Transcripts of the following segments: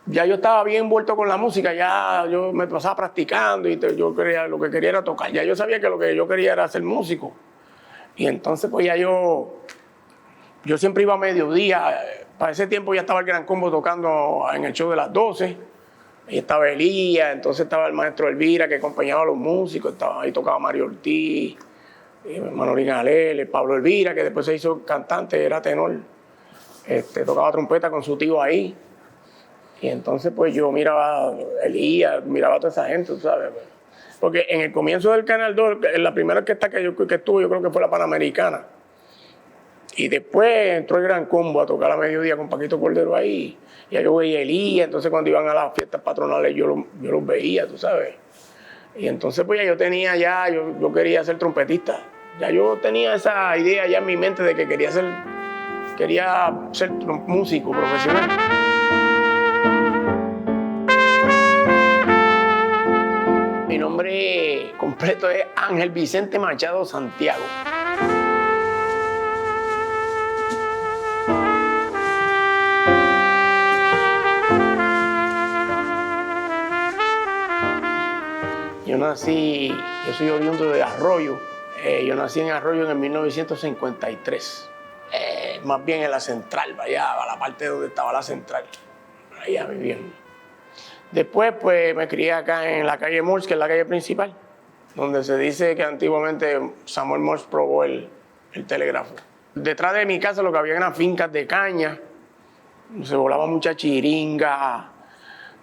ya yo estaba bien envuelto con la música, ya yo me pasaba practicando y yo quería, lo que quería era tocar. Ya yo sabía que lo que yo quería era ser músico. Y entonces pues ya yo siempre iba a mediodía. Para ese tiempo ya estaba el Gran Combo tocando en el show de las 12. Ahí estaba Elías, entonces estaba el maestro Elvira que acompañaba a los músicos. Ahí tocaba Mario Ortiz, Manolín Alele, Pablo Elvira, que después se hizo cantante, era tenor. Tocaba trompeta con su tío ahí. Y entonces pues yo miraba a Elías, miraba a toda esa gente, ¿sabes? Porque en el comienzo del Canal 2, en la primera orquesta que estuve, yo creo que fue la Panamericana. Y después entró el Gran Combo a tocar a mediodía con Paquito Cordero ahí. Y ahí yo veía a Elías, entonces cuando iban a las fiestas patronales yo los veía, tú sabes. Y entonces pues yo quería ser trompetista. Ya yo tenía esa idea ya en mi mente de que quería ser músico profesional. Mi nombre completo es Ángel Vicente Machado Santiago. Yo soy oriundo de Arroyo. Yo nací en Arroyo en el 1953. Más bien en la central, allá, a la parte donde estaba la central. Allá viviendo. Después, pues, me crié acá en la calle Morse, que es la calle principal, donde se dice que antiguamente Samuel Morse probó el telégrafo. Detrás de mi casa lo que había eran fincas de caña, se volaba mucha chiringa.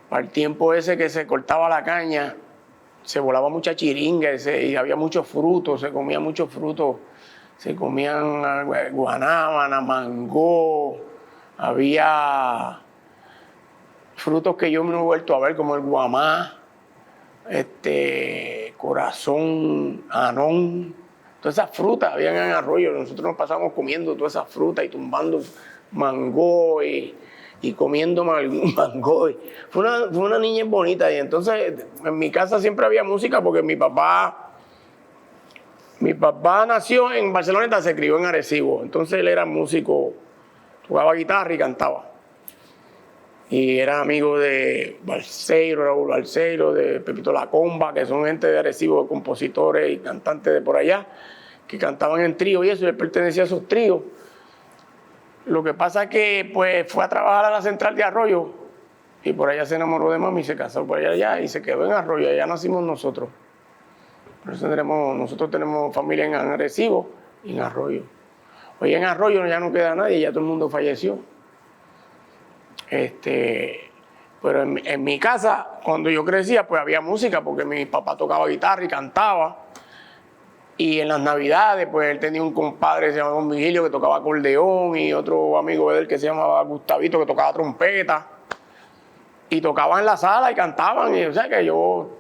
Para el tiempo ese que se cortaba la caña, se volaba mucha chiringa y había muchos frutos, se comían muchos frutos. Se comían guanábana, mango, había frutos que yo me he vuelto a ver, como el guamá, corazón, anón. Todas esas frutas habían en Arroyo. Nosotros nos pasábamos comiendo todas esas frutas y tumbando mango y comiendo mango. Fue una niñez bonita. Y entonces en mi casa siempre había música porque mi papá nació en Barceloneta, se crió en Arecibo. Entonces él era músico, tocaba guitarra y cantaba. Y era amigo de Balseiro, Raúl Balseiro, de Pepito La Comba, que son gente de Arecibo, compositores y cantantes de por allá, que cantaban en trío y eso, y él pertenecía a esos tríos. Lo que pasa es que pues, fue a trabajar a la central de Arroyo y por allá se enamoró de mami y se casó por allá y se quedó en Arroyo. Allá nacimos nosotros. Por eso nosotros tenemos familia en Arecibo y en Arroyo. Hoy en Arroyo ya no queda nadie, ya todo el mundo falleció. Pero en mi casa, cuando yo crecía, pues había música porque mi papá tocaba guitarra y cantaba. Y en las Navidades, pues él tenía un compadre que se llamaba Don Vigilio que tocaba acordeón y otro amigo de él que se llamaba Gustavito que tocaba trompeta. Y tocaban en la sala y cantaban. Y o sea que yo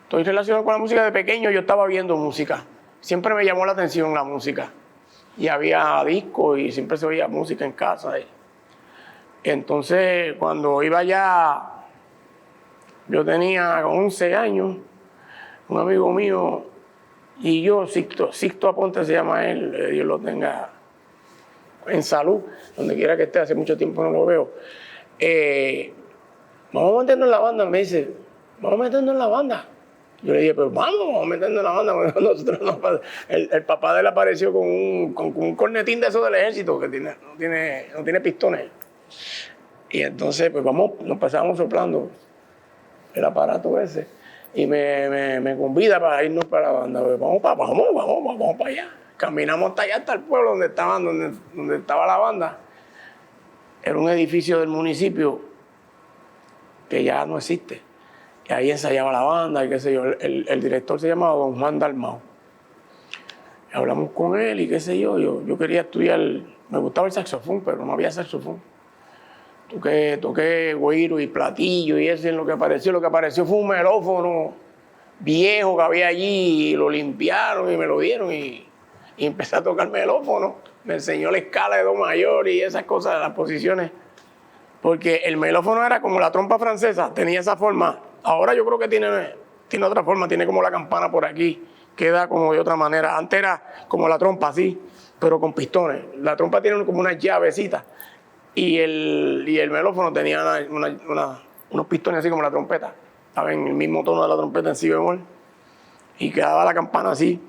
estoy relacionado con la música de pequeño, yo estaba viendo música. Siempre me llamó la atención la música. Y había discos y siempre se oía música en casa. Entonces, cuando iba allá, yo tenía 11 años, un amigo mío y yo, Sixto Aponte se llama él, Dios lo tenga en salud, donde quiera que esté, hace mucho tiempo no lo veo. Vamos a meternos en la banda, me dice, vamos a meternos en la banda. Yo le dije, pues vamos a meternos en la banda. Nosotros el papá de él apareció con un cornetín de esos del ejército que no tiene pistones. Y entonces, pues nos pasábamos soplando el aparato ese. Y me convida para irnos para la banda. Vamos para allá. Caminamos hasta allá, hasta el pueblo donde estaba la banda. Era un edificio del municipio que ya no existe. Y ahí ensayaba la banda y qué sé yo. El director se llamaba Don Juan Dalmau. Y hablamos con él y qué sé yo. Yo quería estudiar, me gustaba el saxofón, pero no había saxofón. Toqué güiro y platillo y eso es lo que apareció. Lo que apareció fue un melófono viejo que había allí y lo limpiaron y me lo dieron y empecé a tocar melófono. Me enseñó la escala de do mayor y esas cosas, las posiciones. Porque el melófono era como la trompa francesa, tenía esa forma. Ahora yo creo que tiene otra forma, tiene como la campana por aquí, queda como de otra manera. Antes era como la trompa así, pero con pistones. La trompa tiene como unas llavecitas. y el melófono tenía unos pistones así como la trompeta. Estaba en el mismo tono de la trompeta en si bemol. Y quedaba la campana así,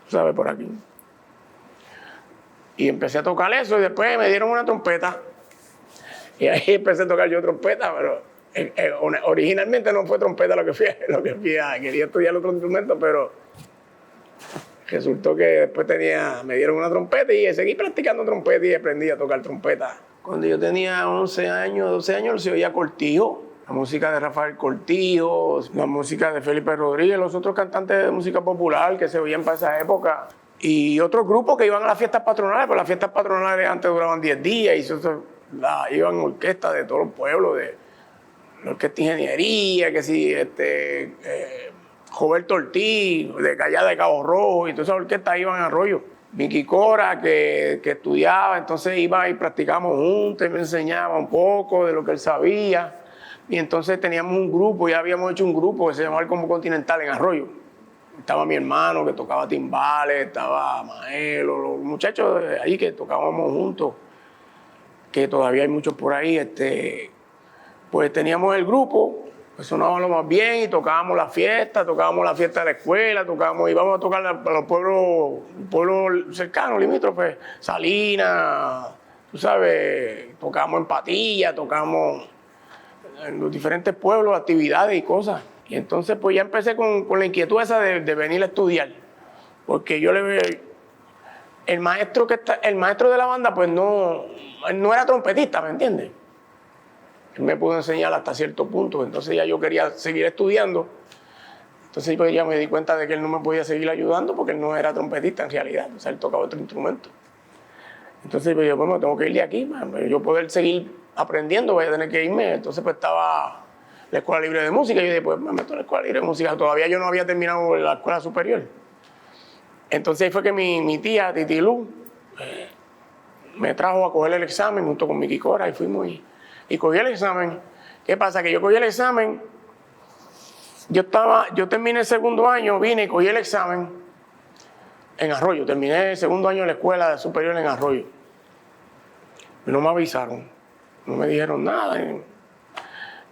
¿sabes? Por aquí. Y empecé a tocar eso y después me dieron una trompeta. Y ahí empecé a tocar yo trompeta, pero originalmente no fue trompeta lo que fui quería estudiar otro instrumento, pero resultó que después me dieron una trompeta y seguí practicando trompeta y aprendí a tocar trompeta. Cuando yo tenía 11 años, 12 años, se oía Cortijo, la música de Rafael Cortijo, la música de Felipe Rodríguez, los otros cantantes de música popular que se oían para esa época. Y otros grupos que iban a las fiestas patronales, pero las fiestas patronales antes duraban 10 días y iban orquestas de todos los pueblos, de la Orquesta de Ingeniería, que sí, Roberto Ortiz, de Callada de Cabo Rojo, y todas esas orquestas iban a Arroyo. Vicky Cora, que estudiaba, entonces iba y practicábamos juntos, y me enseñaba un poco de lo que él sabía. Y entonces teníamos un grupo, ya habíamos hecho un grupo que se llamaba el Combo Continental en Arroyo. Estaba mi hermano que tocaba timbales, estaba Maelo, los muchachos de ahí que tocábamos juntos, que todavía hay muchos por ahí. Pues teníamos el grupo, pues sonábamos lo más bien y tocábamos la fiesta de la escuela, íbamos a tocar a los pueblos cercanos, limítrofes, Salinas, tú sabes, tocábamos en Patilla, tocábamos en los diferentes pueblos, actividades y cosas. Y entonces pues ya empecé con la inquietud esa de venir a estudiar, porque el maestro de la banda pues no era trompetista, ¿me entiendes? Él me pudo enseñar hasta cierto punto, entonces ya yo quería seguir estudiando. Entonces pues ya me di cuenta de que él no me podía seguir ayudando porque él no era trompetista en realidad, o sea, él tocaba otro instrumento. Entonces pues yo me tengo que ir de aquí, para yo poder seguir aprendiendo, voy a tener que irme. Entonces pues estaba la Escuela Libre de Música, y yo dije, pues me meto en la Escuela Libre de Música, todavía yo no había terminado la escuela superior. Entonces ahí fue que mi tía, Titi Lu, me trajo a coger el examen junto con Vicky Cora, y fuimos y cogí el examen. ¿Qué pasa? Que yo cogí el examen, yo terminé el segundo año, vine y cogí el examen en Arroyo, terminé el segundo año de la escuela superior en Arroyo. Y no me avisaron, no me dijeron nada.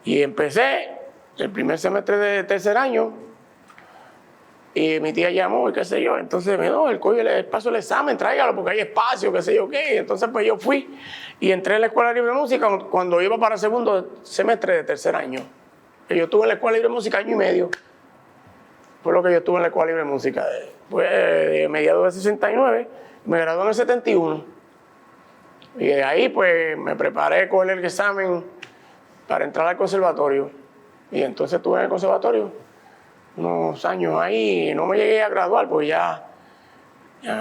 Y empecé el primer semestre de tercer año, y mi tía llamó y qué sé yo, entonces me dijo, paso el examen, tráigalo porque hay espacio, qué sé yo qué. Entonces pues yo fui y entré en la Escuela Libre de Música cuando iba para el segundo semestre de tercer año. Y yo estuve en la Escuela Libre de Música año y medio. Fue lo que yo estuve en la Escuela Libre de Música. De mediados de 69, me gradué en el 71. Y de ahí pues me preparé con el examen para entrar al conservatorio. Y entonces estuve en el conservatorio unos años ahí, no me llegué a graduar, porque ya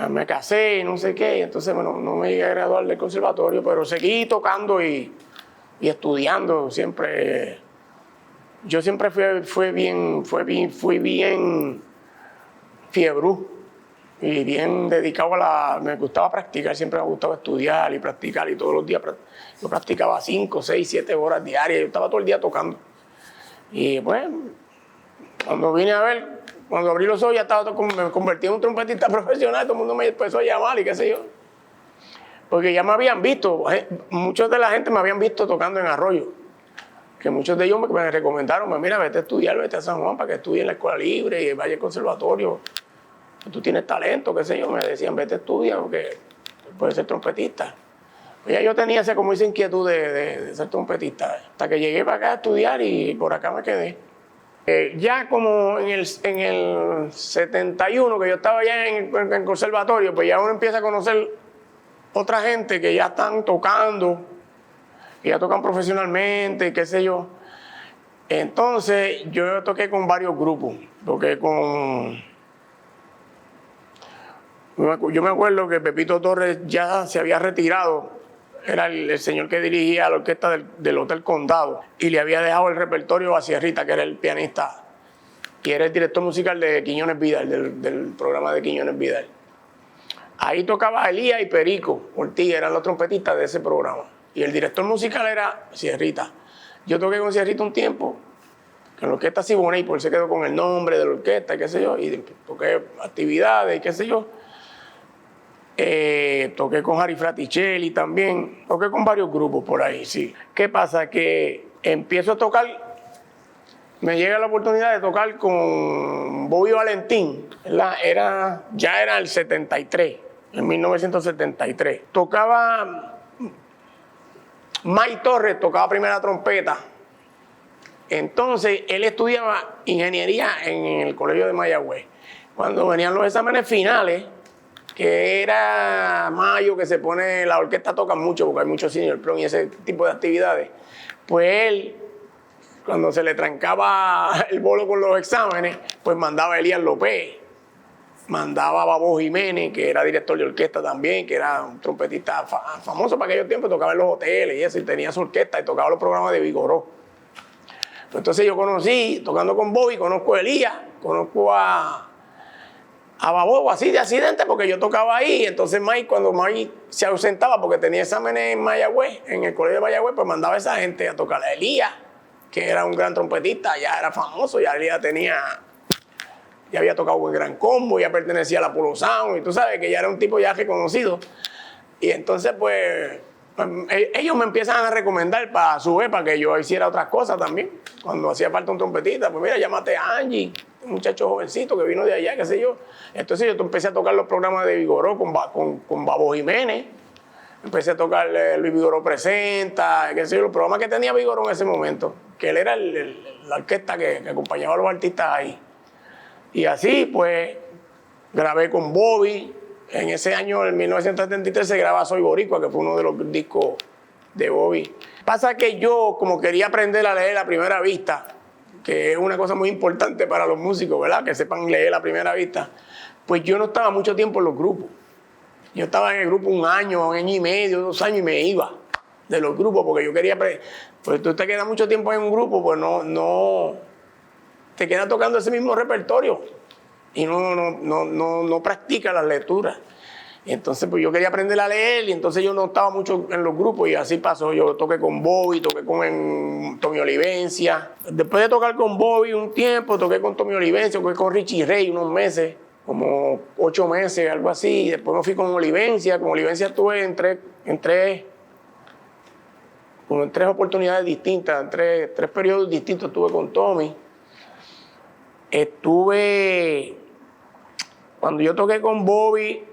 me casé y no sé qué, y entonces no me llegué a graduar del conservatorio, pero seguí tocando y estudiando siempre. Yo siempre fui bien fiebrú y bien dedicado me gustaba practicar, siempre me gustaba estudiar y practicar, y todos los días yo practicaba 5, 6, 7 horas diarias, yo estaba todo el día tocando. Y pues, cuando vine a ver, cuando abrí los ojos ya me convertí en un trompetista profesional, todo el mundo me empezó a llamar y qué sé yo. Porque ya me habían visto, muchos de la gente me habían visto tocando en Arroyo, que muchos de ellos me recomendaron, mira, vete a estudiar, vete a San Juan para que estudie en la Escuela Libre y vaya al conservatorio. Tú tienes talento, qué sé yo, me decían, vete a estudiar porque puedes ser trompetista. Pues ya yo tenía como esa inquietud de ser trompetista, hasta que llegué para acá a estudiar y por acá me quedé. Ya como en el 71, que yo estaba ya en el conservatorio, pues ya uno empieza a conocer otra gente que ya están tocando, que ya tocan profesionalmente, qué sé yo. Entonces yo toqué con varios grupos, yo me acuerdo que Pepito Torres ya se había retirado, era el señor que dirigía la orquesta del Hotel Condado, y le había dejado el repertorio a Sierrita, que era el pianista, y era el director musical de Quiñones Vidal, del programa de Quiñones Vidal. Ahí tocaba Elías y Perico Ortiz, eran los trompetistas de ese programa, y el director musical era Sierrita. Yo toqué con Sierrita un tiempo, que en la orquesta Siboney, por él se quedó con el nombre de la orquesta, qué sé yo, y toqué actividades, qué sé yo. Toqué con Harry Fraticelli también, toqué con varios grupos por ahí, sí. ¿Qué pasa? Que empiezo a tocar, me llega la oportunidad de tocar con Bobby Valentín, ya era el 73, en 1973. Tocaba, Mike Torres tocaba primera trompeta. Entonces, él estudiaba ingeniería en el colegio de Mayagüez. Cuando venían los exámenes finales, que era mayo, que se pone, la orquesta toca mucho, porque hay mucho senior prom y ese tipo de actividades, pues él, cuando se le trancaba el bolo con los exámenes, pues mandaba a Elías López, mandaba a Babo Jiménez, que era director de orquesta también, que era un trompetista famoso para aquellos tiempos, tocaba en los hoteles y eso, y tenía su orquesta y tocaba los programas de Vigoró. Entonces yo conocí, tocando con Bobby, conozco a Elías, conozco a Babo, así de accidente, porque yo tocaba ahí. Entonces Mike, cuando Mike se ausentaba porque tenía exámenes en Mayagüez, en el colegio de Mayagüez, pues mandaba a esa gente a tocar a Elías, que era un gran trompetista, ya era famoso, ya Elías ya había tocado en Gran Combo, ya pertenecía a la Polo Sound, y tú sabes que ya era un tipo ya reconocido. Y entonces pues ellos me empiezan a recomendar para su vez, para que yo hiciera otras cosas también. Cuando hacía falta un trompetista, pues mira, llámate a Angie, un muchacho jovencito que vino de allá, qué sé yo. Entonces yo empecé a tocar los programas de Vigoró con Babo Jiménez. Empecé a tocar Luis Vigoró Presenta, qué sé yo, los programas que tenía Vigoró en ese momento, que él era la orquesta que acompañaba a los artistas ahí. Y así, pues, grabé con Bobby. En ese año, en 1973, se graba Soy Boricua, que fue uno de los discos de Bobby. Pasa que yo, como quería aprender a leer a primera vista, que es una cosa muy importante para los músicos, ¿verdad? Que sepan leer a primera vista, pues yo no estaba mucho tiempo en los grupos. Yo estaba en el grupo un año y medio, 2 años, y me iba de los grupos, porque yo quería... Pues tú te quedas mucho tiempo en un grupo, pues no te quedas tocando ese mismo repertorio y no practicas las lecturas. Y entonces pues yo quería aprender a leer y entonces yo no estaba mucho en los grupos y así pasó. Yo toqué con Bobby, toqué con Tommy Olivencia. Después de tocar con Bobby un tiempo, toqué con Tommy Olivencia, toqué con Richie Ray unos meses, como 8 meses, algo así. Y después me fui con Olivencia. Con Olivencia estuve en tres oportunidades distintas, en tres periodos distintos estuve con Tommy. Cuando yo toqué con Bobby,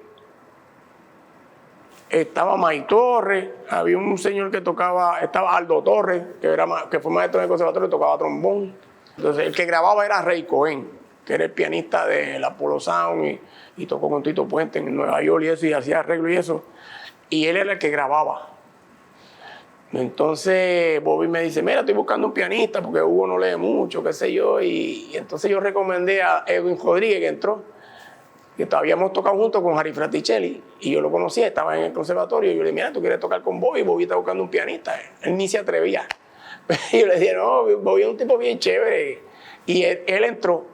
estaba Mike Torres, había un señor que tocaba, estaba Aldo Torres, que fue maestro en el conservatorio y tocaba trombón. Entonces el que grababa era Ray Cohen, que era el pianista de la Polo Sound y tocó con Tito Puente en Nueva York y eso, y hacía arreglo y eso. Y él era el que grababa. Entonces Bobby me dice, mira, estoy buscando un pianista porque Hugo no lee mucho, qué sé yo. Y entonces yo recomendé a Edwin Rodríguez, que entró, que habíamos tocado juntos con Harry Fraticelli. Y yo lo conocía, estaba en el conservatorio. Y yo le dije, mira, ¿tú quieres tocar con Bobby? Bobby está buscando un pianista. Él ni se atrevía. Y yo le dije, no, Bobby es un tipo bien chévere. Y él entró.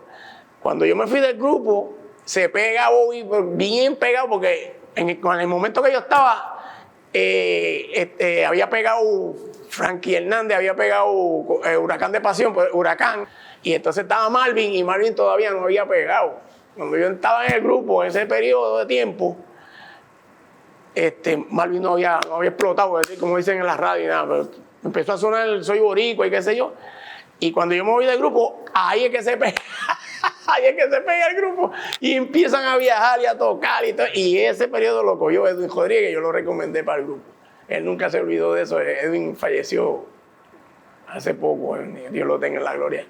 Cuando yo me fui del grupo, se pega Bobby bien pegado porque en el momento que yo estaba... había pegado Frankie Hernández, había pegado Huracán de Pasión, pues, Huracán, y entonces estaba Marvin, y Marvin todavía no había pegado. Cuando yo estaba en el grupo, en ese periodo de tiempo, Marvin no había explotado, como dicen en la radio, y nada, pero empezó a sonar Soy Boricua y qué sé yo, y cuando yo me voy del grupo, ahí es que se pega. Ahí es que se pega el grupo y empiezan a viajar y a tocar y todo. Y ese periodo lo cogió Edwin Rodríguez, yo lo recomendé para el grupo. Él nunca se olvidó de eso. Edwin falleció hace poco, Dios lo tenga en la gloria.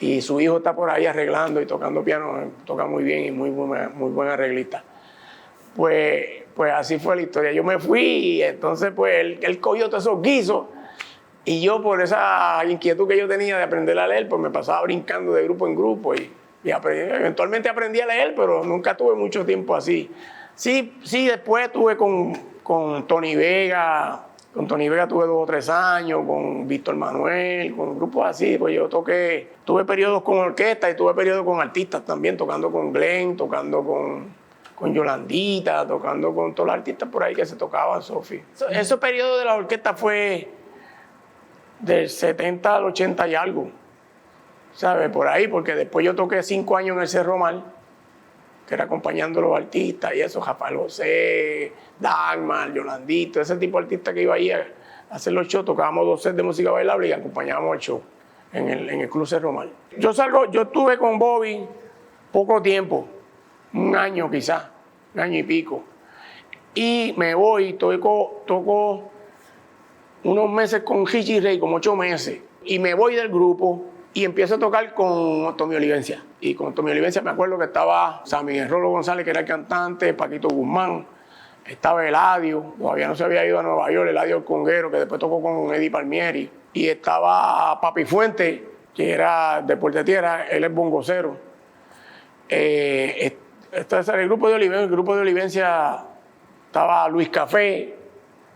Y su hijo está por ahí arreglando y tocando piano, toca muy bien y muy buen arreglista. Pues así fue la historia. Yo me fui y entonces pues él cogió todos esos guisos. Y yo, por esa inquietud que yo tenía de aprender a leer, pues me pasaba brincando de grupo en grupo y eventualmente aprendí a leer, pero nunca tuve mucho tiempo así. Sí, después tuve con Tony Vega. Con Tony Vega tuve 2 o 3 años, con Víctor Manuel, con grupos así. Pues yo tuve periodos con orquesta y tuve periodos con artistas también, tocando con Glenn, tocando con Yolandita, tocando con todos los artistas por ahí que se tocaban, Sofi. Ese periodo de la orquesta fue del 70 al 80 y algo, ¿sabes? Por ahí, porque después yo toqué 5 años en el Cerro Mal que era acompañando a los artistas y eso, Rafael José, Dagmar, Yolandito, ese tipo de artistas que iba ahí a hacer los shows, tocábamos 2 sets de música bailable y acompañábamos el show en el Club Cerro Mar. Yo estuve con Bobby poco tiempo, 1 año quizás, 1 año y pico. Y me voy, toco unos meses con Richie Ray, como 8 meses. Y me voy del grupo y empiezo a tocar con Tommy Olivencia. Y con Tommy Olivencia me acuerdo que estaba San Miguel Rolo González, que era el cantante, Paquito Guzmán, estaba Eladio, todavía no se había ido a Nueva York, Eladio el Conguero, que después tocó con Eddie Palmieri. Y estaba Papi Fuente, que era de Puerto Tierra, él es bongocero. Este es el grupo de Olivencia. El grupo de Olivencia estaba Luis Café,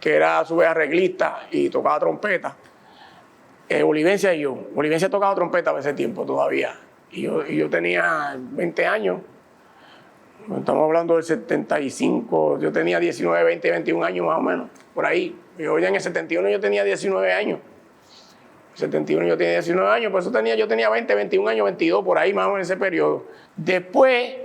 que era a su vez arreglista y tocaba trompeta. Olivencia y yo. Olivencia tocaba trompeta a ese tiempo todavía. Y yo tenía 20 años. Estamos hablando del 75. Yo tenía 19, 20, 21 años más o menos, por ahí. Yo ya en el 71 yo tenía 19 años. En el 71 yo tenía 19 años, por eso yo tenía 20, 21 años, 22, por ahí más o menos en ese periodo. Después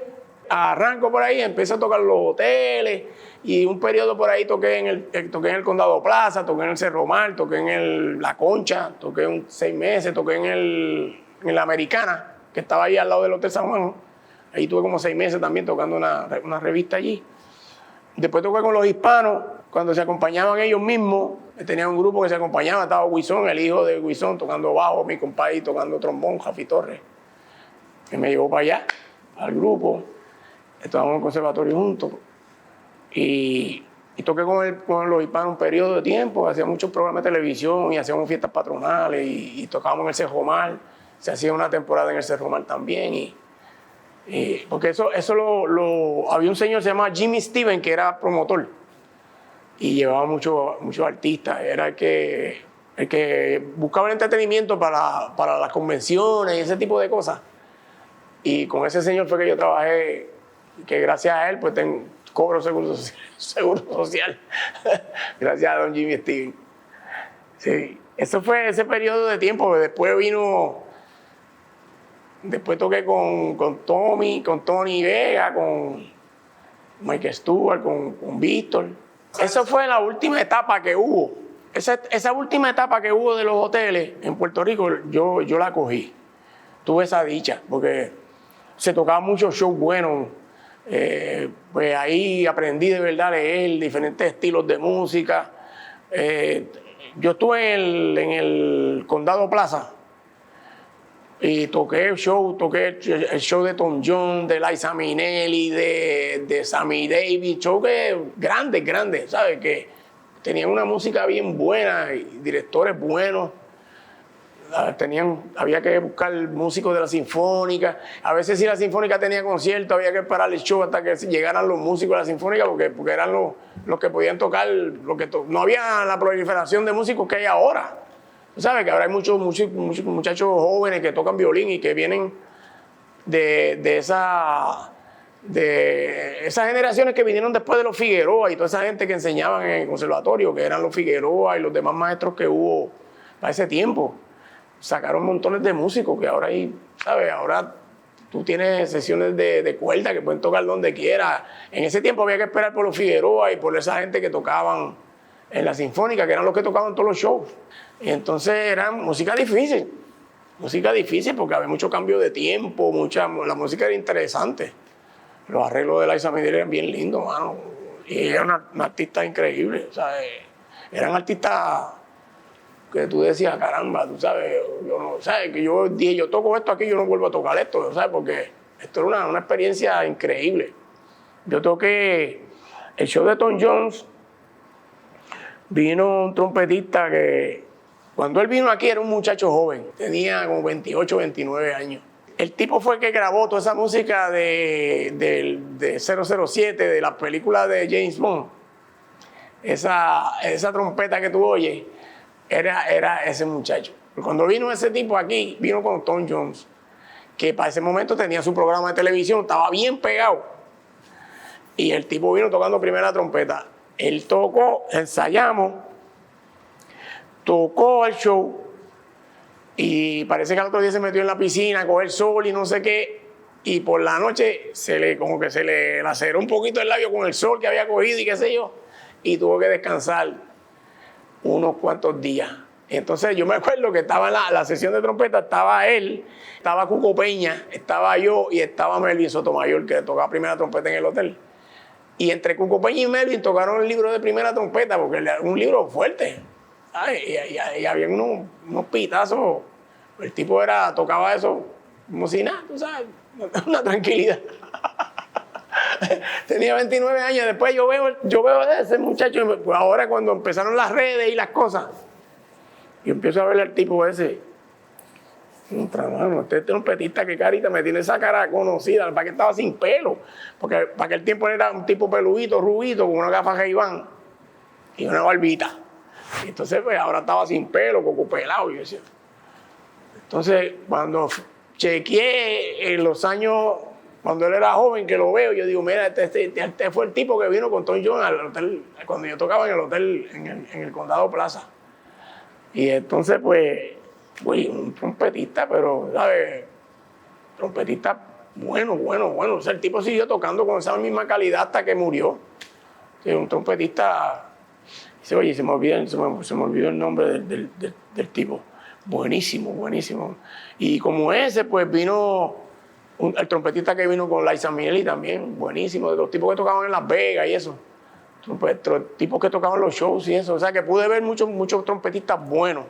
arranco por ahí, empecé a tocar los hoteles y un periodo por ahí toqué en el Condado Plaza, toqué en el Cerro Mar, toqué en La Concha, toqué 6 meses, toqué en la Americana, que estaba ahí al lado del Hotel San Juan. Ahí tuve como 6 meses también tocando una revista allí. Después toqué con los hispanos, cuando se acompañaban ellos mismos, tenían un grupo que se acompañaba, estaba Guisón, el hijo de Guisón, tocando bajo, mi compadre tocando trombón, Jafi Torres, que me llevó para allá, al grupo. Estábamos en el conservatorio juntos. Y toqué con los hispanos un periodo de tiempo, hacía muchos programas de televisión y hacíamos fiestas patronales y tocábamos en el Cerro Mar. Se hacía una temporada en el Cerro Mar también. Porque eso había un señor que se llamaba Jimmy Steven, que era promotor y llevaba muchos artistas. Era el que buscaba el entretenimiento para las convenciones y ese tipo de cosas. Y con ese señor fue que yo trabajé, que gracias a él pues cobro seguro social. Gracias a don Jimmy Steven. Sí, eso fue ese periodo de tiempo. Después toqué con Tony Vega, con Mike Stewart, con Víctor. Eso fue la última etapa que hubo. Esa última etapa que hubo de los hoteles en Puerto Rico, yo la cogí. Tuve esa dicha, porque se tocaban muchos shows buenos. Pues ahí aprendí de verdad a leer diferentes estilos de música. Yo estuve en el Condado Plaza. Y toqué el show de Tom Jones, de Liza Minnelli, de Sammy Davis, show grandes, ¿sabes? Que tenían una música bien buena, y directores buenos. Había que buscar músicos de la Sinfónica. A veces si la Sinfónica tenía concierto, había que esperar el show hasta que llegaran los músicos de la Sinfónica, porque eran los que podían tocar. No había la proliferación de músicos que hay ahora. ¿Sabes? Que ahora hay muchos muchachos jóvenes que tocan violín y que vienen de esas generaciones que vinieron después de los Figueroa y toda esa gente que enseñaban en el conservatorio, que eran los Figueroa y los demás maestros que hubo para ese tiempo. Sacaron montones de músicos que ahora hay, ¿sabes? Ahora tú tienes sesiones de cuerda que pueden tocar donde quiera. En ese tiempo había que esperar por los Figueroa y por esa gente que tocaban en la Sinfónica, que eran los que tocaban todos los shows. Y entonces era música difícil porque había mucho cambio de tiempo, la música era interesante. Los arreglos de Liza Minnelli eran bien lindos, mano. Y era una artista increíble, o sea, eran artistas que tú decías, caramba, tú sabes, que yo dije, yo toco esto aquí, yo no vuelvo a tocar esto, ¿sabes? Porque esto era una experiencia increíble. Yo toqué el show de Tom Jones. Vino un trompetista que cuando él vino aquí era un muchacho joven, tenía como 28, 29 años. El tipo fue el que grabó toda esa música de 007, de la película de James Bond. Esa trompeta que tú oyes, era ese muchacho. Cuando vino ese tipo aquí, vino con Tom Jones, que para ese momento tenía su programa de televisión, estaba bien pegado. Y el tipo vino tocando primera trompeta. Él tocó, ensayamos, tocó el show y parece que al otro día se metió en la piscina a coger sol y no sé qué. y por la noche como que se le laceró un poquito el labio con el sol que había cogido y qué sé yo, y tuvo que descansar unos cuantos días. Entonces yo me acuerdo que estaba en la sesión de trompeta, estaba él, estaba Cuco Peña, estaba yo y estaba Melvin Sotomayor, que tocaba primera trompeta en el hotel. Y entre Cuco Peña y Melvin tocaron el libro de primera trompeta, porque era un libro fuerte, ¿sabes? Y había unos pitazos. El tipo tocaba eso como si nada, tú sabes, una tranquilidad. Tenía 29 años, después yo veo a ese muchacho, pues ahora cuando empezaron las redes y las cosas, yo empiezo a ver al tipo ese, mano, este trompetista, qué carita, me tiene esa cara conocida, para que estaba sin pelo, porque para aquel tiempo era un tipo peludito, rubito, con una gafa Ray-Ban y una barbita. Y entonces pues ahora estaba sin pelo, coco pelado, y yo decía. Entonces cuando chequeé en los años, cuando él era joven, que lo veo, yo digo, mira, este fue el tipo que vino con Tom Jones al hotel, cuando yo tocaba en el hotel, en el Condado Plaza. Y entonces, pues, un trompetista, pero, ¿sabes? Trompetista bueno. O sea, el tipo siguió tocando con esa misma calidad hasta que murió. Sí, un trompetista. Dice, oye, se me olvidó el nombre del tipo. Buenísimo. Y como ese, pues vino el trompetista que vino con Liza Minnelli también, buenísimo, de los tipos que tocaban en Las Vegas y eso. Tipos que tocaban los shows y eso. O sea, que pude ver muchos trompetistas buenos.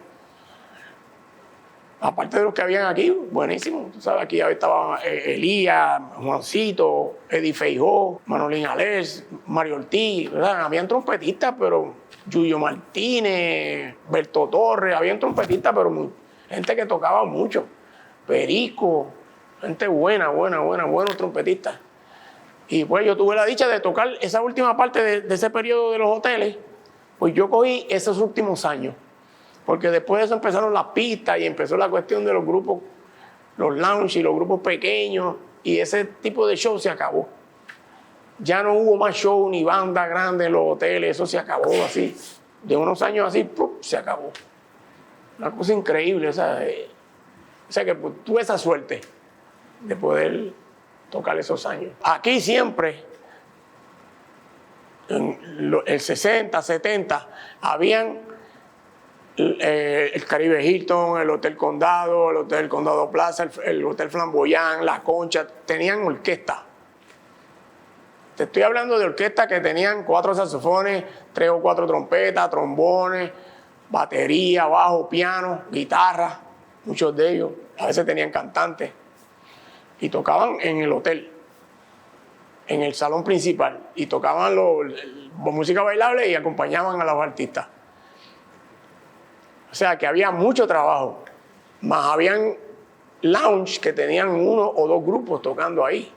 Aparte de los que habían aquí, buenísimo. Tú sabes, aquí estaba Elías, Juancito, Eddie Feijó, Manolín Alés, Mario Ortiz, ¿verdad? Habían trompetistas, pero Yuyo Martínez, Berto Torres, habían trompetistas, pero gente que tocaba mucho. Perico, gente buenos trompetistas. Y pues yo tuve la dicha de tocar esa última parte de ese periodo de los hoteles, pues yo cogí esos últimos años. Porque después de eso empezaron las pistas y empezó la cuestión de los grupos, los lounge y los grupos pequeños, y ese tipo de show se acabó. Ya no hubo más show ni banda grande en los hoteles, eso se acabó así. De unos años así, ¡pum!, se acabó. Una cosa increíble, o sea que pues, tuve esa suerte de poder tocar esos años. Aquí siempre, en el 60, 70, habían el Caribe Hilton, el Hotel Condado, el Hotel Condado Plaza, el Hotel Flamboyant, La Concha, tenían orquesta. Te estoy hablando de orquestas que tenían 4 saxofones, 3 o 4 trompetas, trombones, batería, bajo, piano, guitarra, muchos de ellos. A veces tenían cantantes y tocaban en el hotel, en el salón principal, y tocaban música bailable y acompañaban a los artistas. O sea que había mucho trabajo, más habían lounge que tenían 1 o 2 grupos tocando ahí,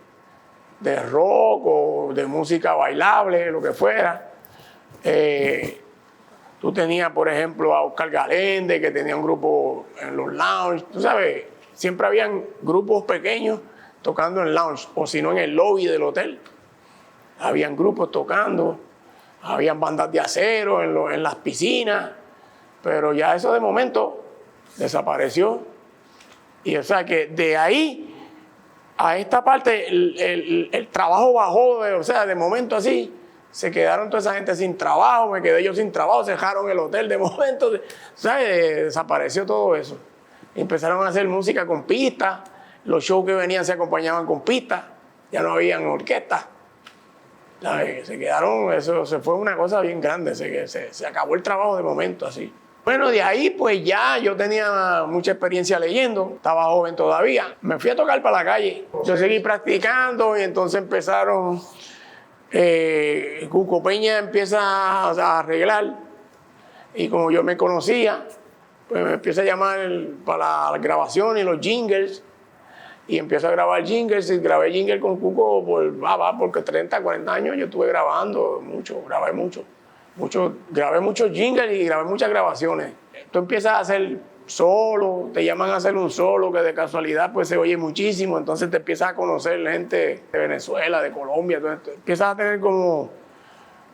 de rock o de música bailable, lo que fuera. Tú tenías, por ejemplo, a Oscar Galende, que tenía un grupo en los lounge. Tú sabes, siempre habían grupos pequeños tocando en lounge, o si no en el lobby del hotel. Habían grupos tocando, habían bandas de acero en las piscinas. Pero ya eso de momento desapareció. Y o sea que de ahí a esta parte el trabajo bajó, o sea, de momento así, se quedaron toda esa gente sin trabajo, me quedé yo sin trabajo, cerraron el hotel de momento, ¿sabes? Desapareció todo eso. Empezaron a hacer música con pistas, los shows que venían se acompañaban con pistas, ya no habían orquestas. Se quedaron, eso se fue una cosa bien grande, se acabó el trabajo de momento así. Bueno, de ahí pues ya yo tenía mucha experiencia leyendo, estaba joven todavía. Me fui a tocar para la calle. Yo seguí practicando y entonces empezaron, Cuco Peña empieza a arreglar y como yo me conocía, pues me empieza a llamar para la grabación y los jingles y empiezo a grabar jingles y grabé jingles con Cuco porque 30, 40 años yo estuve grabando mucho, grabé muchos jingles y grabé muchas grabaciones. Tú empiezas a hacer solo, te llaman a hacer un solo que de casualidad pues se oye muchísimo, entonces te empiezas a conocer gente de Venezuela, de Colombia, entonces empiezas a tener como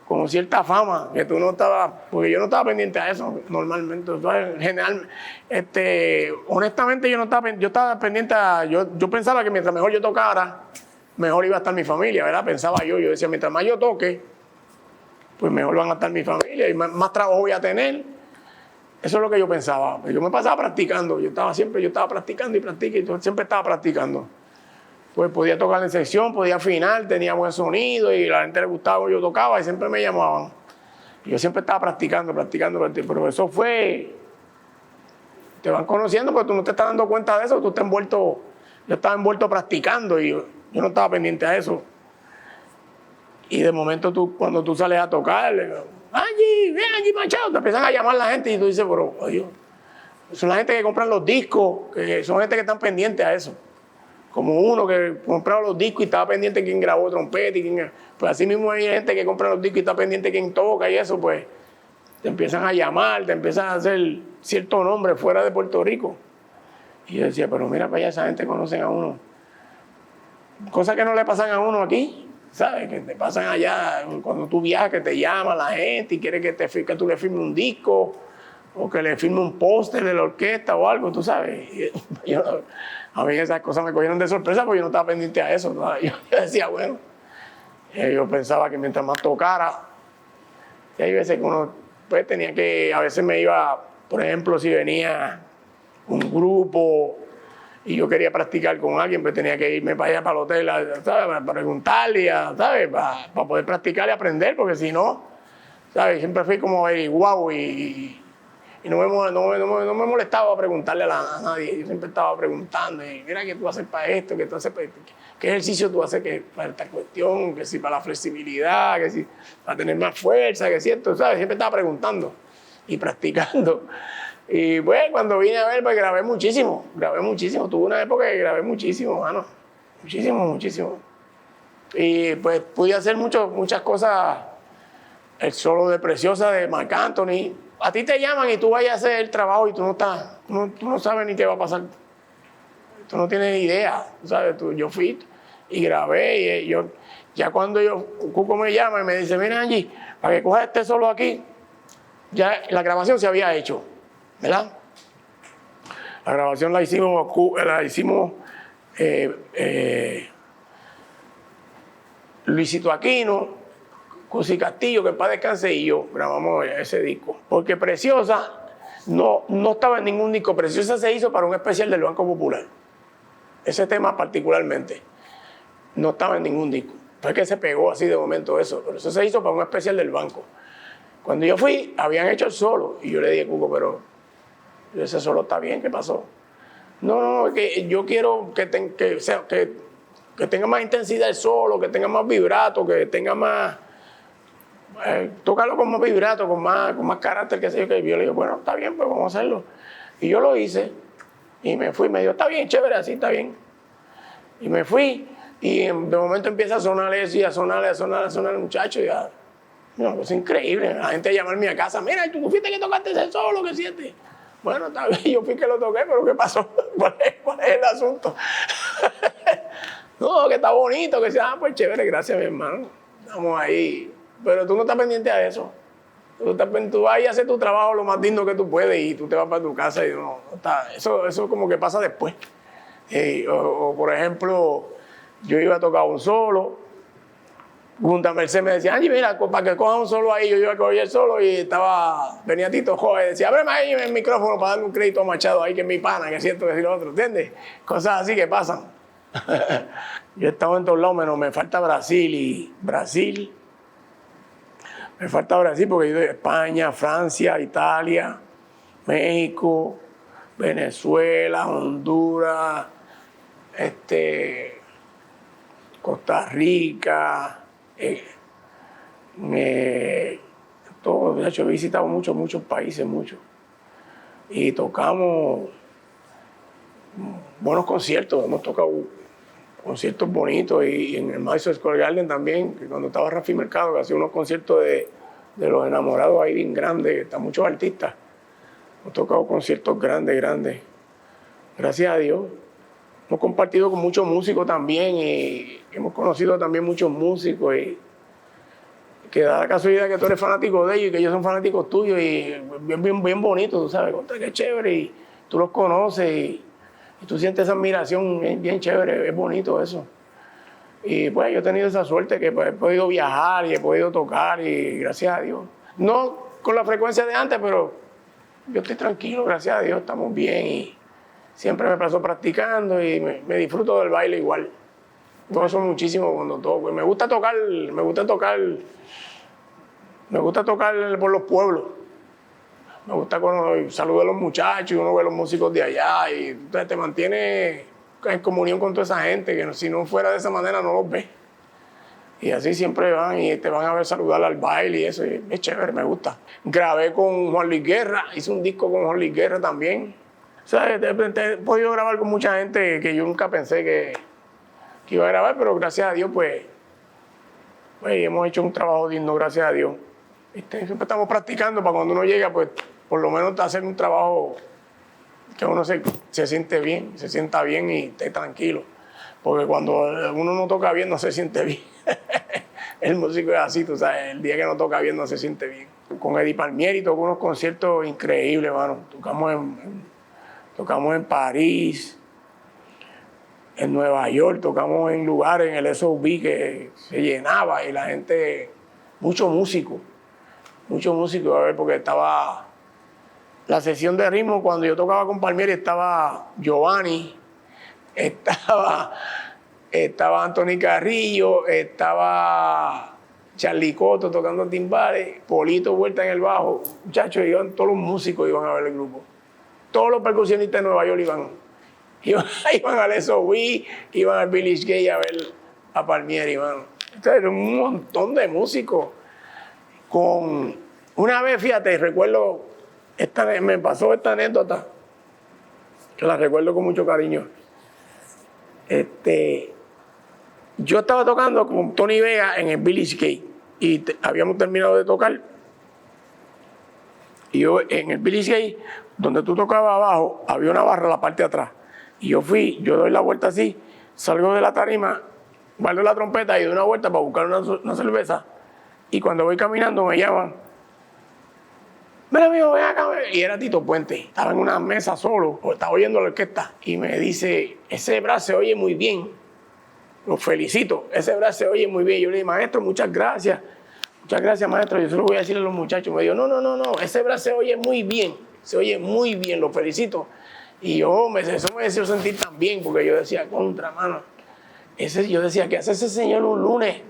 como cierta fama, que tú no estabas, porque yo no estaba pendiente a eso normalmente. Entonces, en general, honestamente yo no estaba, yo estaba pendiente a, yo pensaba que mientras mejor yo tocara, mejor iba a estar mi familia, ¿verdad? Pensaba yo decía, mientras más yo toque, pues mejor van a estar mi familia y más trabajo voy a tener. Eso es lo que yo pensaba. Yo me pasaba practicando, yo estaba practicando y siempre estaba practicando. Pues podía tocar en sección, podía afinar, tenía buen sonido y a la gente le gustaba como yo tocaba y siempre me llamaban. Yo siempre estaba practicando, pero eso fue, te van conociendo, pero tú no te estás dando cuenta de eso, tú estás envuelto, yo estaba envuelto practicando y yo no estaba pendiente a eso. Y de momento cuando tú sales a tocar, Angie, ven Angie Machado, te empiezan a llamar la gente y tú dices, pero oye, son la gente que compran los discos, que son gente que están pendientes a eso. Como uno que compraba los discos y estaba pendiente de quién grabó trompeta y quién... Pues así mismo hay gente que compra los discos y está pendiente de quién toca y eso, pues te empiezan a llamar, te empiezan a hacer cierto nombre fuera de Puerto Rico. Y yo decía, pero mira para allá, esa gente conocen a uno. Cosas que no le pasan a uno aquí, ¿sabes? Que te pasan allá cuando tú viajas, que te llama la gente y quiere que tú le firmes un disco o que le firme un póster de la orquesta o algo, tú sabes. A mí esas cosas me cogieron de sorpresa porque yo no estaba pendiente a eso. Yo decía, bueno, yo pensaba que mientras más tocara, y hay veces que uno pues, tenía que, a veces me iba, por ejemplo, si venía un grupo y yo quería practicar con alguien, pues tenía que irme para allá, para el hotel, ¿sabes? Para preguntarle, ¿sabes? Para poder practicar y aprender, porque si no, ¿sabes? Siempre fui como averiguado y no me molestaba preguntarle a nadie. Yo siempre estaba preguntando, y mira, ¿qué tú haces para esto? ¿Qué tú haces para esto? ¿Qué ejercicio tú haces para esta cuestión? Que si para la flexibilidad, que si para tener más fuerza, que si esto, ¿sabes? Siempre estaba preguntando y practicando. Y pues cuando vine a ver, pues grabé muchísimo. Tuve una época que grabé muchísimo, mano. Muchísimo. Y pues pude hacer muchas cosas. El solo de Preciosa de Marc Anthony. A ti te llaman y tú vayas a hacer el trabajo y tú no sabes ni qué va a pasar. Tú no tienes ni idea, ¿sabes? Yo fui y grabé y ya cuando Cuco me llama y me dice, mira Angie, para que cojas este solo aquí, ya la grabación se había hecho, ¿verdad? La grabación la hicimos Luisito Aquino, Cusi Castillo, que en paz descanse, y yo grabamos ese disco. Porque Preciosa no estaba en ningún disco. Preciosa se hizo para un especial del Banco Popular. Ese tema particularmente no estaba en ningún disco. Fue que se pegó así de momento eso. Pero eso se hizo para un especial del banco. Cuando yo fui, habían hecho el solo. Y yo le dije, Cuco, pero ese solo está bien, ¿qué pasó? No, que yo quiero que tenga más intensidad el solo, que tenga más vibrato, que tenga más... tócalo con más vibrato, con más carácter, que sé yo. Que yo le digo, bueno, está bien, pues vamos a hacerlo. Y yo lo hice y me fui, me dijo, está bien, chévere, así está bien. Y me fui y de momento empieza a sonar eso y a sonar el muchacho y ya, no, es increíble. La gente a llamarme a casa, mira, tú fuiste que tocaste ese solo, ¿qué sientes? Bueno, está bien, yo fui que lo toqué, pero ¿qué pasó? ¿Cuál es el asunto? No, que está bonito, que sea, pues chévere, gracias mi hermano, estamos ahí. Pero tú no estás pendiente a eso. Tú vas a hacer tu trabajo lo más digno que tú puedes y tú te vas para tu casa y no está. Eso como que pasa después. O por ejemplo, yo iba a tocar un solo. Junta Merced me decía, Angie, mira, para que coja un solo ahí, yo iba a coger el solo y venía Tito Joven, decía, ábreme ahí el micrófono para darme un crédito a Machado ahí, que es mi pana, que es cierto, que es lo otro, ¿entiendes? Cosas así que pasan. Yo he estado en todos lados, menos me falta Brasil me falta Brasil porque he ido a España, Francia, Italia, México, Venezuela, Honduras, Costa Rica, todo. De hecho, he visitado muchos países, y tocamos buenos conciertos, hemos tocado conciertos bonitos y en el Madison Square Garden también, que cuando estaba Rafi Mercado, que hacía unos conciertos de los enamorados ahí bien grandes, están muchos artistas. Hemos tocado conciertos grandes. Gracias a Dios. Hemos compartido con muchos músicos también y hemos conocido también muchos músicos que da la casualidad que tú eres fanático de ellos y que ellos son fanáticos tuyos y bien bonito, tú sabes, contra qué chévere y tú los conoces y tú sientes esa admiración bien chévere, es bonito eso. Y pues yo he tenido esa suerte que pues, he podido viajar y he podido tocar y gracias a Dios. No con la frecuencia de antes, pero yo estoy tranquilo, gracias a Dios, estamos bien y siempre me paso practicando y me disfruto del baile igual. Gozo muchísimo cuando toco. Me gusta tocar por los pueblos. Me gusta cuando saludo a los muchachos y uno ve a los músicos de allá y entonces te mantiene en comunión con toda esa gente que si no fuera de esa manera no los ves. Y así siempre van y te van a ver saludar al baile y eso. Y es chévere, me gusta. Grabé con Juan Luis Guerra, hice un disco con Juan Luis Guerra también. O sea, he podido grabar con mucha gente que yo nunca pensé que iba a grabar, pero gracias a Dios, pues hemos hecho un trabajo digno, gracias a Dios. Siempre estamos practicando para cuando uno llega, pues por lo menos hacer un trabajo que uno se siente bien, se sienta bien y esté tranquilo. Porque cuando uno no toca bien, no se siente bien. El músico es así, tú sabes, el día que no toca bien no se siente bien. Con Eddie Palmieri tocó unos conciertos increíbles, mano. Tocamos en París, en Nueva York, tocamos en lugares, en el SOB que se llenaba y la gente, mucho músico, a ver, porque estaba la sesión de ritmo, cuando yo tocaba con Palmieri estaba Giovanni, estaba Anthony Carrillo, estaba Charlie Cotto tocando timbales, Polito Vuelta en el bajo, muchachos, todos los músicos iban a ver el grupo, todos los percusionistas de Nueva York iban al SOB, iban al Village Gay a ver a Palmieri, mano. Entonces, era un montón de músicos. Una vez, fíjate, recuerdo, me pasó esta anécdota, que la recuerdo con mucho cariño. Yo estaba tocando con Tony Vega en el Village Gay y habíamos terminado de tocar. Y yo en el Village Gay, donde tú tocabas abajo, había una barra en la parte de atrás. Y yo doy la vuelta así, salgo de la tarima, guardo la trompeta y doy una vuelta para buscar una cerveza. Y cuando voy caminando me llaman. Mira, amigo, ven acá. Y era Tito Puente. Estaba en una mesa solo, o estaba oyendo la orquesta. Y me dice, ese brazo se oye muy bien. Lo felicito, ese brazo se oye muy bien. Yo le dije, maestro, muchas gracias. Muchas gracias, maestro. Yo se lo voy a decir a los muchachos. Me dijo, no, ese brazo se oye muy bien. Se oye muy bien, lo felicito. Y eso me hizo sentir tan bien, porque yo decía, mano. Yo decía, ¿qué hace ese señor un lunes?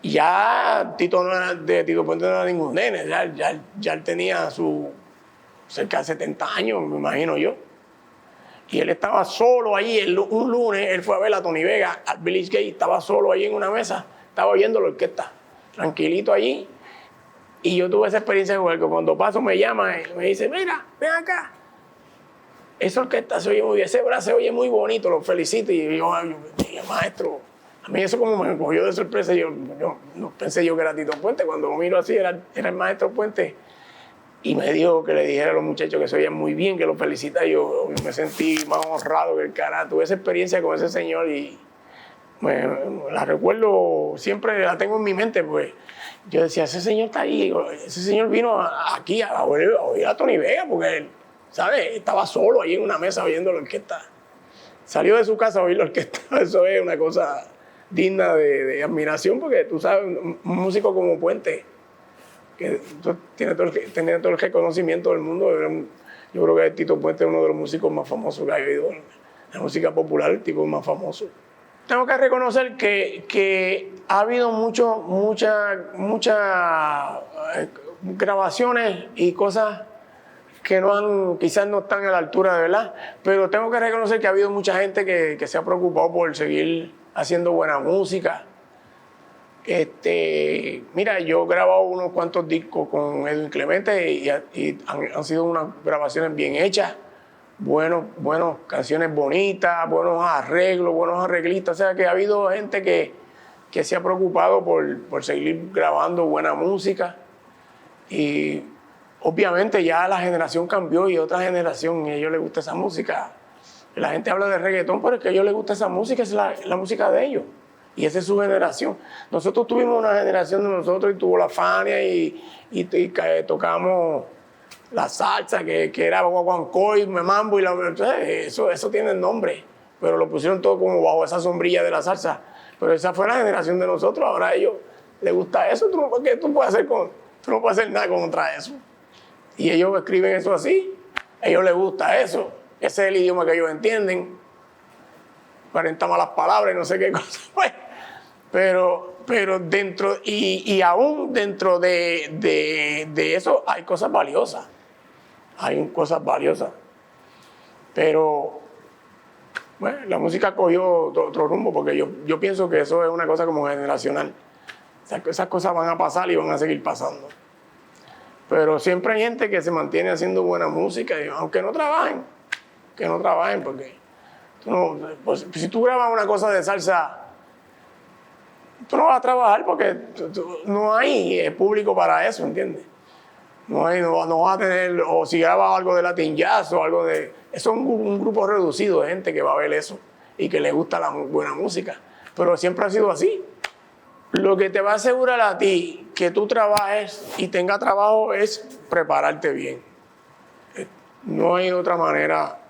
Y ya Tito Puente no era ningún nene, ya él tenía cerca de 70 años, me imagino yo. Y él estaba solo allí, un lunes, él fue a ver a Tony Vega al Village Gate, estaba solo allí en una mesa, estaba oyendo la orquesta, tranquilito allí. Y yo tuve esa experiencia con él, que cuando paso me llama y me dice, mira, ven acá. Esa orquesta se oye muy bien, ese brazo se oye muy bonito, lo felicito. Y yo maestro, a mí eso como me cogió de sorpresa. Yo no pensé yo que era Tito Puente. Cuando lo miro así, era el maestro Puente. Y me dijo que le dijera a los muchachos que se oían muy bien, que lo felicita. Y yo me sentí más honrado que el carajo. Tuve esa experiencia con ese señor y la recuerdo, siempre la tengo en mi mente, pues. Yo decía, ese señor está ahí, ese señor vino aquí a oír a Tony Vega, porque él, ¿sabes? Estaba solo ahí en una mesa oyendo la orquesta. Salió de su casa a oír la orquesta. Eso es una cosa digna de admiración, porque tú sabes, un músico como Puente, que tenía todo el reconocimiento del mundo. Yo creo que Tito Puente es uno de los músicos más famosos que ha habido en la música popular, el tipo más famoso. Tengo que reconocer que ha habido muchas grabaciones y cosas que quizás no están a la altura de verdad, pero tengo que reconocer que ha habido mucha gente que se ha preocupado por seguir haciendo buena música. Mira, yo he grabado unos cuantos discos con Edwin Clemente y han sido unas grabaciones bien hechas, buenas canciones bonitas, buenos arreglos, buenos arreglistas. O sea que ha habido gente que se ha preocupado por seguir grabando buena música. Y obviamente ya la generación cambió y otra generación, y a ellos les gusta esa música. La gente habla de reggaetón, pero es que a ellos les gusta esa música, es la música de ellos. Y esa es su generación. Nosotros tuvimos una generación de nosotros y tuvo la Fania y tocamos la salsa, que era guaguancó y mambo. Eso tiene el nombre, pero lo pusieron todo como bajo esa sombrilla de la salsa. Pero esa fue la generación de nosotros, ahora a ellos les gusta eso. ¿Qué tú puedes hacer tú no puedes hacer nada contra eso? Y ellos escriben eso así, a ellos les gusta eso. Ese es el idioma que ellos entienden. 40 malas palabras y no sé qué cosa. Pues. Pero dentro, y aún dentro de eso hay cosas valiosas. Hay cosas valiosas. Pero, bueno, la música cogió otro rumbo porque yo pienso que eso es una cosa como generacional. Esas cosas van a pasar y van a seguir pasando. Pero siempre hay gente que se mantiene haciendo buena música, aunque no trabajen, porque pues, si tú grabas una cosa de salsa, tú no vas a trabajar porque no hay público para eso, ¿entiendes? No vas a tener, o si grabas algo de Latin Jazz o algo de... Eso es un grupo reducido de gente que va a ver eso y que le gusta la buena música. Pero siempre ha sido así. Lo que te va a asegurar a ti que tú trabajes y tengas trabajo es prepararte bien. No hay otra manera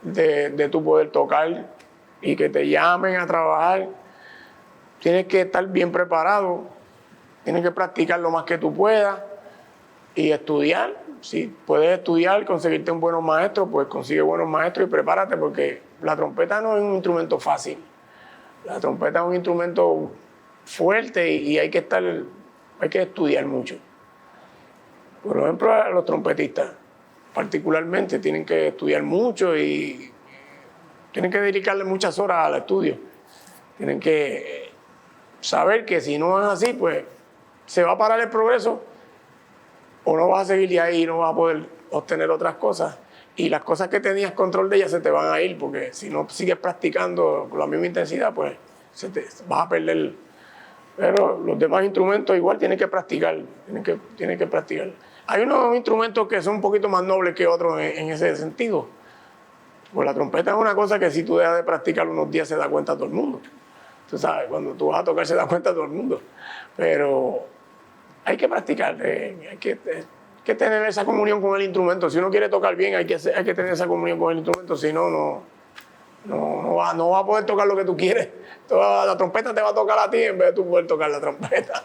de tú poder tocar y que te llamen a trabajar. Tienes que estar bien preparado, tienes que practicar lo más que tú puedas y estudiar. Si puedes estudiar, conseguirte un buen maestro, pues consigue buenos maestros y prepárate, porque la trompeta no es un instrumento fácil. La trompeta es un instrumento fuerte y hay que estudiar mucho. Por ejemplo, los trompetistas particularmente tienen que estudiar mucho y tienen que dedicarle muchas horas al estudio. Tienen que saber que si no es así, pues se va a parar el progreso o no vas a seguir de ahí y no vas a poder obtener otras cosas. Y las cosas que tenías control de ellas se te van a ir, porque si no sigues practicando con la misma intensidad, pues vas a perder. Pero los demás instrumentos igual tienen que practicar, tienen que practicar. Hay unos instrumentos que son un poquito más nobles que otros en ese sentido. Pues la trompeta es una cosa que si tú dejas de practicar unos días se da cuenta todo el mundo. Tú sabes, cuando tú vas a tocar se da cuenta todo el mundo. Pero hay que practicar, hay que tener esa comunión con el instrumento. Si uno quiere tocar bien, hay que tener esa comunión con el instrumento, si no va a poder tocar lo que tú quieres. La trompeta te va a tocar a ti en vez de tú poder tocar la trompeta.